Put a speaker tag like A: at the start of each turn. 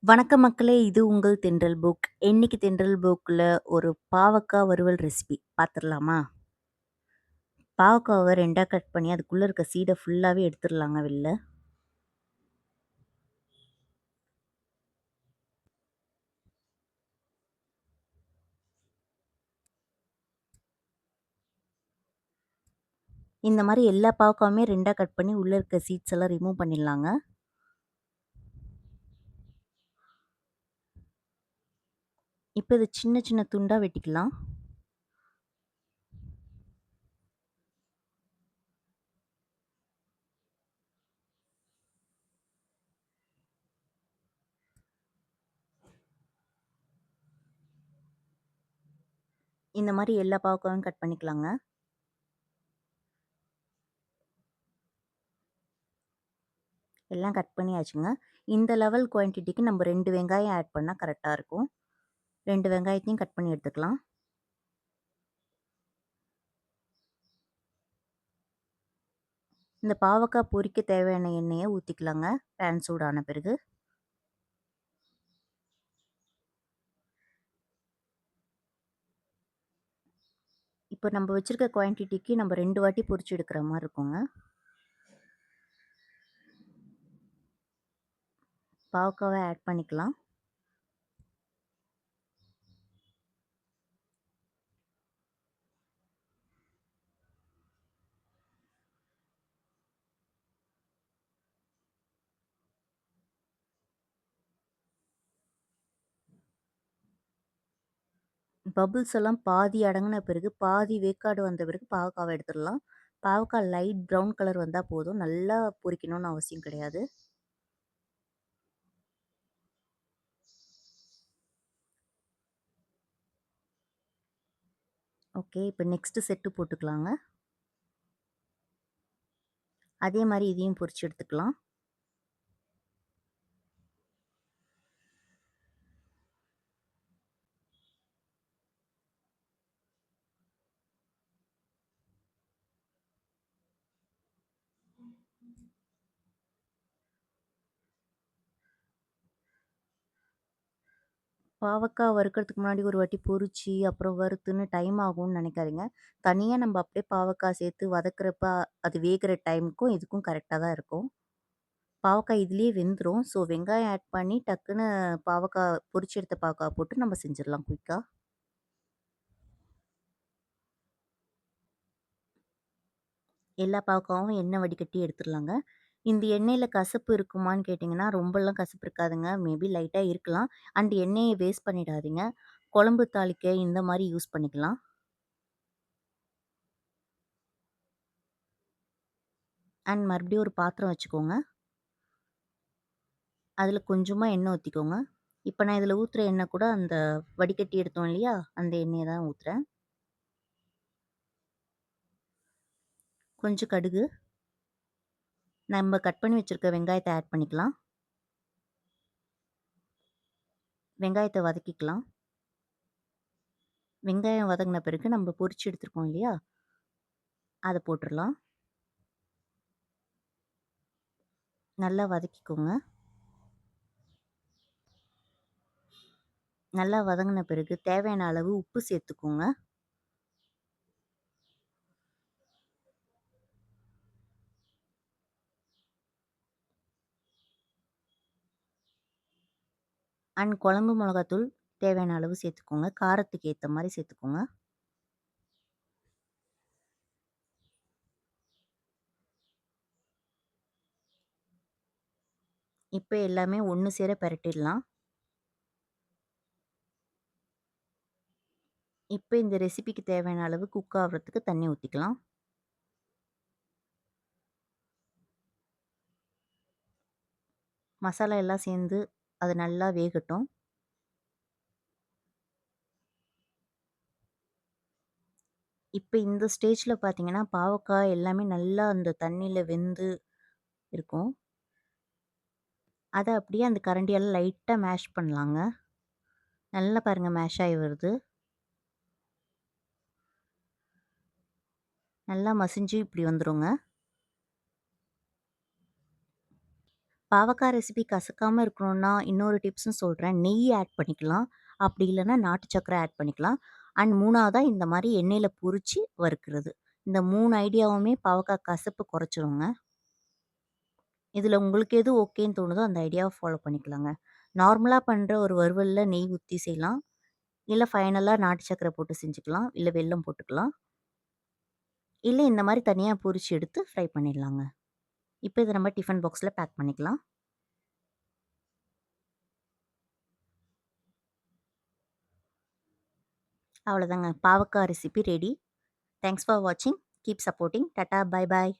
A: வணக்கம் மக்களே! இது உங்கள் தென்றல் புக். இன்னைக்கு தென்றல் புக்ல ஒரு பாவக்கா வறுவல் ரெசிபி பாத்துரலாமா? பாவக்காவ 2ஆ கட் பண்ணி அதுக்குள்ள இருக்க சீட ஃபுல்லாவே எடுத்துரலாங்க வெளில. இந்த மாரி எல்லா பாவக்காவுமே 2ஆ கட் பண்ணி உள்ள இருக்க சீட்ஸ் எல்லாம் ரிமூவ் பண்ணிடலாங்க. இப்ப இத சின்ன சின்ன துண்டா வெட்டிக்கலாம். இந்த மாரி எல்லா பாவக்காவும் கட் பண்ணிக்கலாங்க. எல்லாம் கட் பண்ணியாச்சுங்க. இந்த லெவல் குவான்டிட்டிக்கு நம்ம 2 வெங்காயம் ஆட் பண்ணா கரெக்ட்டா இருக்கும். 2 வெங்காயத்தையும் கட் பண்ணி எடுத்துக்கலாம். இந்த பாவக்கா பொரிக்க தேவையான எண்ணெய ஊத்திக்கலாங்க. பேன் சூடான பிறகு. இப்போ நம்ம வச்சிருக்க குவான்டிட்டிக்கு நம்ம 2 வாட்டி பொரிச்சு எடுக்கிற மாரி இருக்குங்க. பாவக்காவ ஆட் பண்ணிக்கலாம். பபிள்ஸ் எல்லாம் பாதி அடங்குன பிறகு, பாதி வேக்காடு வந்த பிறகு பாவக்காவ எடுத்துடலாம். பாவக்கா லைட் ப்ரவுன் கலர் வந்தா போதும். நல்லா பொரிக்கணும்னு அவசியம் கிடையாது. ஓகே. இப்போ நெக்ஸ்ட் செட்டு போட்டுக்கலாங்க. அதே மாரி இதையும் பொரிச்சு எடுத்துக்கலாம். பாவக்கா வறுக்கிறதுக்கு முன்னாடி ஒரு வாட்டி பொரிச்சு, அப்புறம் வறுத்துன்னு டைம் ஆகும்னு நினைக்காதீங்க. தனியா நம்ம அப்படியே பாவக்கா சேர்த்து வதக்குறப்ப, அது வேகுற டைமுக்கும் இதுக்கும் கரெக்ட்டா தான் இருக்கும். பாவக்காய் இதுலயே வெந்துரும். ஸோ வெங்காயம் ஆட் பண்ணி டக்குன்னு பாவக்கா பொரிச்சு எடுத்த பாவக்கா போட்டு நம்ம செஞ்சிடலாம் குயிக்கா. எல்லா பாவக்காவும் எண்ணெய் வடிகட்டி எடுத்துடலாங்க. இந்த எண்ணெயில கசப்பு இருக்குமான்னு கேட்டிங்கன்னா, ரொம்பலாம் கசப்பு இருக்காதுங்க. மேபி லைட்டா இருக்கலாம். அண்ட் எண்ணெய வேஸ்ட் பண்ணிடாதீங்க. குழம்பு தாளிக்க இந்த மாரி யூஸ் பண்ணிக்கலாம். அண்ட் மறுபடியும் ஒரு பாத்திரம் வச்சுக்கோங்க. அதில கொஞ்சமா எண்ணெய் ஊத்திக்கோங்க. இப்ப நான் இதில ஊத்துற எண்ணெய் கூட அந்த வடிகட்டி எடுத்தோம் இல்லையா? அந்த எண்ணெய தான் ஊத்துறேன். கொஞ்சம் கடுகு, நம்ம கட் பண்ணி வச்சிருக்க வெங்காயத்த ஆட் பண்ணிக்கலாம். வெங்காயத்த வதக்கிக்கலாம். வெங்காயம் வதங்கின பிறகு நம்ம பொரிச்சு எடுத்துருக்கோம் இல்லையா? அத போட்டுறலாம். நல்லா வதக்கிக்கோங்க. நல்லா வதங்கின பிறகு தேவையான அளவு உப்பு சேர்த்துக்கோங்க. அண்ட் குழம்பு மிளகாத்தூள் தேவையான அளவு சேர்த்துக்கோங்க. காரத்துக்கு ஏத்த மாரி சேர்த்துக்கோங்க. இப்ப எல்லாமே ஒண்ணு சேர பெரட்டிடலாம். இப்ப இந்த ரெசிபிக்கு தேவையான அளவு குக் ஆகுறதுக்கு தண்ணி ஊத்திக்கலாம். மசாலா எல்லாம் சேர்ந்து அது நல்லா வேகட்டும். இப்ப இந்த ஸ்டேஜ்ல பார்த்தீங்கன்னா, பாவக்காய் எல்லாமே நல்லா அந்த தண்ணீல வெந்து இருக்கும். அத அப்படியே அந்த கரண்டியால லைட்டா மேஷ் பண்ணலாங்க. நல்லா பாருங்க மேஷ் ஆயி வருது. நல்லா மசிஞ்சு இப்படி வந்துருங்க. பாவக்காய் ரெசிபி கசக்காம இருக்கணும்னா, இன்னொரு டிப்ஸும் சொல்றேன். நெய் ஆட் பண்ணிக்கலாம். அப்படி இல்லன்னா நாட்டு சர்க்கரை ஆட் பண்ணிக்கலாம். அண்ட் 3வதா இந்த மாரி எண்ணெயில பொரிச்சு வறுக்கிறது. இந்த 3 ஐடியாவுமே பாவக்காய் கசப்பு குறைச்சிருங்க. இதுல உங்களுக்கு எது ஓகேன்னு தோணுதோ அந்த ஐடியாவ ஃபாலோ பண்ணிக்கலாங்க. நார்மலா பண்ற ஒரு வறுவல்ல நெய் ஊத்தி செய்யலாம். இல்ல ஃபைனலா நாட்டு சர்க்கரை போட்டு செஞ்சுக்கலாம். இல்ல வெல்லம் போட்டுக்கலாம். இல்ல இந்த மாரி தனியா பொரிச்சு எடுத்து ஃப்ரை பண்ணிடலாங்க. இப்ப இத நம்ம டிஃபன் பாக்ஸ்ல பேக் பண்ணிக்கலாம். அவ்வளோதாங்க. பாவக்காய் ரெசிபி ரெடி. தேங்க்ஸ் ஃபார் வாட்சிங். Keep supporting. Tata. Bye bye.